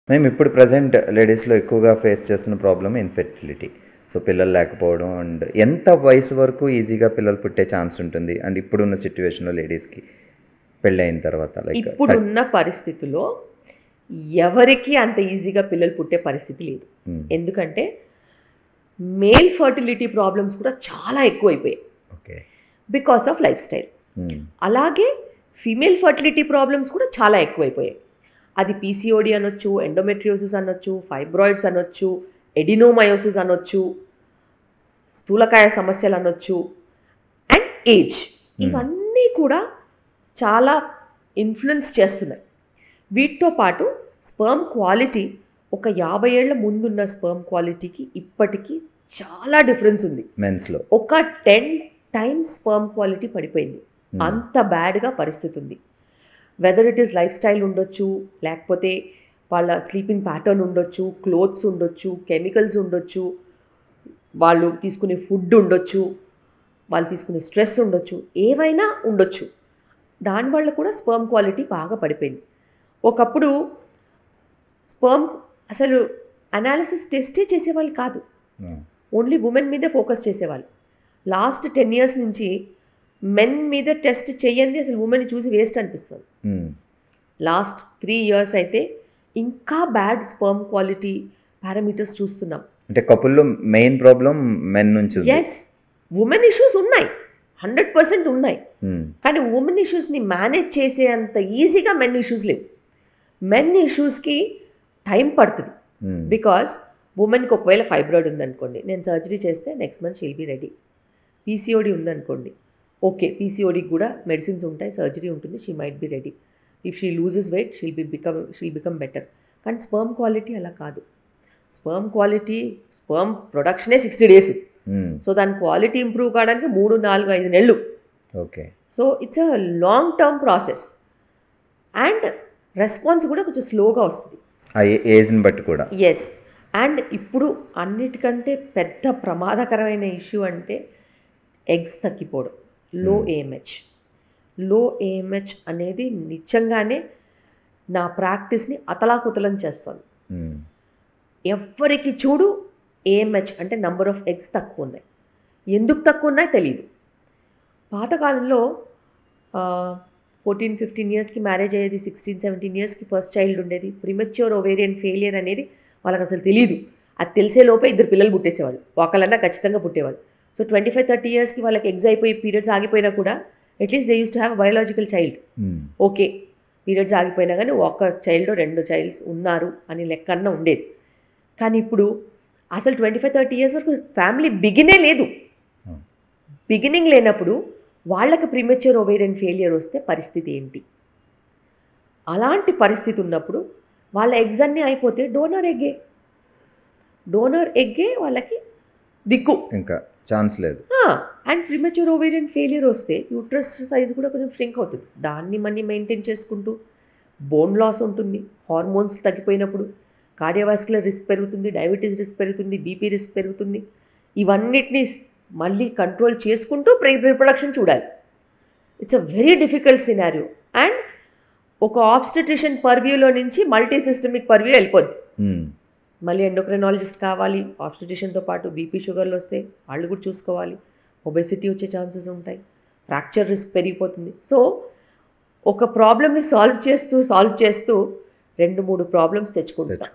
మేము ఇప్పుడు ప్రజెంట్ లేడీస్లో ఎక్కువగా ఫేస్ చేస్తున్న ప్రాబ్లమ్ ఇన్ఫెర్టిలిటీ. సో పిల్లలు లేకపోవడం అండ్ ఎంత వయసు వరకు ఈజీగా పిల్లలు పుట్టే ఛాన్స్ ఉంటుంది అండ్ ఇప్పుడున్న సిచ్యువేషన్లో లేడీస్కి పెళ్ళైన తర్వాత లైక్ ఇప్పుడున్న పరిస్థితిలో ఎవరికి అంత ఈజీగా పిల్లలు పుట్టే పరిస్థితి లేదు. ఎందుకంటే మేల్ ఫర్టిలిటీ ప్రాబ్లమ్స్ కూడా చాలా ఎక్కువైపోయాయి okay because of lifestyle. అలాగే ఫీమేల్ ఫర్టిలిటీ ప్రాబ్లమ్స్ కూడా చాలా ఎక్కువైపోయాయి. అది పీసీఓడి అనొచ్చు, ఎండోమెట్రియోసిస్ అనొచ్చు, ఫైబ్రాయిడ్స్ అనొచ్చు, ఎడినోమయోసిస్ అనొచ్చు, స్థూలకాయ సమస్యలు అనొచ్చు అండ్ ఏజ్. ఇవన్నీ కూడా చాలా ఇన్ఫ్లుయెన్స్ చేస్తున్నాయి. వీటితో పాటు స్పర్మ్ క్వాలిటీ ఒక 50 ఏళ్ల ముందున్న స్పర్మ్ క్వాలిటీకి ఇప్పటికీ చాలా డిఫరెన్స్ ఉంది. మెన్స్లో ఒక 10 టైమ్స్ స్పర్మ్ క్వాలిటీ పడిపోయింది. అంత బ్యాడ్గా పరిస్థితి ఉంది. Whether it is life style ఉండొచ్చు, లేకపోతే వాళ్ళ స్లీపింగ్ ప్యాటర్న్ ఉండొచ్చు, క్లోత్స్ ఉండొచ్చు, కెమికల్స్ ఉండొచ్చు, వాళ్ళు తీసుకునే ఫుడ్ ఉండొచ్చు, వాళ్ళు తీసుకునే స్ట్రెస్ ఉండొచ్చు, ఏవైనా ఉండొచ్చు. దానివల్ల కూడా స్పర్మ్ క్వాలిటీ బాగా పడిపోయింది. ఒకప్పుడు స్పర్మ్ అసలు అనాలిసిస్ టెస్టే చేసేవాళ్ళు కాదు, ఓన్లీ ఉమెన్ మీదే ఫోకస్ చేసేవాళ్ళు. లాస్ట్ 10 years నుంచి మెన్ మీద టెస్ట్ చేయండి అసలు ఉమెన్ చూసి వేస్ట్ అనిపిస్తుంది. లాస్ట్ 3 years అయితే ఇంకా బ్యాడ్ స్పర్మ్ క్వాలిటీ పారామీటర్స్ చూస్తున్నాం. అంటే కపుల్లో మెయిన్ ప్రాబ్లం మెన్ నుంచి. ఎస్, ఉమెన్ ఇష్యూస్ ఉన్నాయి, 100% ఉన్నాయి. కానీ ఉమెన్ ఇష్యూస్ని మేనేజ్ చేసే అంత ఈజీగా మెన్ ఇష్యూస్ లేవు. మెన్ ఇష్యూస్కి టైం పడుతుంది. బికాస్ ఉమెన్కి ఒకవేళ ఫైబ్రాయిడ్ ఉందనుకోండి, నేను సర్జరీ చేస్తే next month she'll be ready. PCOD ఉందనుకోండి, ఓకే పీసీఓడికి కూడా మెడిసిన్స్ ఉంటాయి, సర్జరీ ఉంటుంది, she might be ready. If she loses weight she'll become better. కానీ స్పర్మ్ క్వాలిటీ అలా కాదు. స్పర్మ్ ప్రొడక్షనే 60 days. సో దాని క్వాలిటీ ఇంప్రూవ్ కావడానికి 3, 4, 5 నెలలు. Okay. So it's a long term process and response కూడా కొంచెం స్లోగా వస్తుంది ఏజ్ని బట్టి కూడా. ఎస్. అండ్ ఇప్పుడు అన్నిటికంటే పెద్ద ప్రమాదకరమైన ఇష్యూ అంటే ఎగ్స్ తగ్గిపోవడం, లో ఏఎంహెచ్ అనేది నిజంగానే నా ప్రాక్టీస్ని అతలాకుతలం చేస్తుంది. ఎవరికి చూడు ఏఎంహెచ్ అంటే నంబర్ ఆఫ్ ఎగ్స్ తక్కువ ఉన్నాయి. ఎందుకు తక్కువ ఉన్నాయో తెలియదు. పాతకాలంలో 14-15 yearsకి మ్యారేజ్ అయ్యేది, 16-17 yearsకి ఫస్ట్ చైల్డ్ ఉండేది. ప్రిమెచ్యూర్ ఓవేరియన్ ఫెయిలియర్ అనేది వాళ్ళకి అసలు తెలియదు. అది తెలిసే లోపే 2 పిల్లలు పుట్టేసేవాళ్ళు, ఒకళ్ళన్నా ఖచ్చితంగా పుట్టేవాళ్ళు. సో 25-30 yearsకి వాళ్ళకి ఎగ్స్ అయిపోయి పీరియడ్స్ ఆగిపోయినా కూడా at least they use to have biological child. Okay periods ఆగిపోయినా కానీ ఒక చైల్డ్ 2 చైల్డ్స్ ఉన్నారు అని లెక్కన్నా ఉండేది. కానీ ఇప్పుడు అసలు 25-30 years వరకు ఫ్యామిలీ బిగినింగ్ లేనప్పుడు వాళ్ళకి ప్రీమెచ్యూర్ ఓవేరియన్ ఫెయిలియర్ వస్తే పరిస్థితి ఏంటి? అలాంటి పరిస్థితి ఉన్నప్పుడు వాళ్ళ ఎగ్స్ అన్నీ అయిపోతే డోనర్ ఎగ్గే వాళ్ళకి దిక్కు, ఇంకా ఛాన్స్ లేదు. అండ్ ప్రీమెచ్యూర్ ఓవేరియన్ ఫెయిలియర్ వస్తే యూట్రస్ సైజ్ కూడా కొంచెం ష్రింక్ అవుతుంది. దాన్ని మనీ మెయింటైన్ చేసుకుంటూ బోన్ లాస్ ఉంటుంది, హార్మోన్స్ తగ్గిపోయినప్పుడు కార్డియోవాస్కులర్ రిస్క్ పెరుగుతుంది, డయాబెటీస్ రిస్క్ పెరుగుతుంది, బీపీ రిస్క్ పెరుగుతుంది. ఇవన్నిటిని మళ్ళీ కంట్రోల్ చేసుకుంటూ రీప్రొడక్షన్ చూడాలి. It's a very difficult scenario. And ఒక ఆబ్స్టెట్రిషియన్ పర్వ్యూలో నుంచి మల్టీ సిస్టమిక్ పర్వ్యూ వెళ్ళిపోద్ది. మళ్ళీ ఎండోక్రైనాలజిస్ట్ కావాలి, ఆబ్స్టెట్రిషియన్తో పాటు బీపీ షుగర్లు వస్తే వాళ్ళు కూడా చూసుకోవాలి, ఒబెసిటీ వచ్చే ఛాన్సెస్ ఉంటాయి, ఫ్రాక్చర్ రిస్క్ పెరిగిపోతుంది. సో ఒక ప్రాబ్లమ్ని సాల్వ్ చేస్తూ 2-3 ప్రాబ్లమ్స్ తెచ్చుకుంటాం.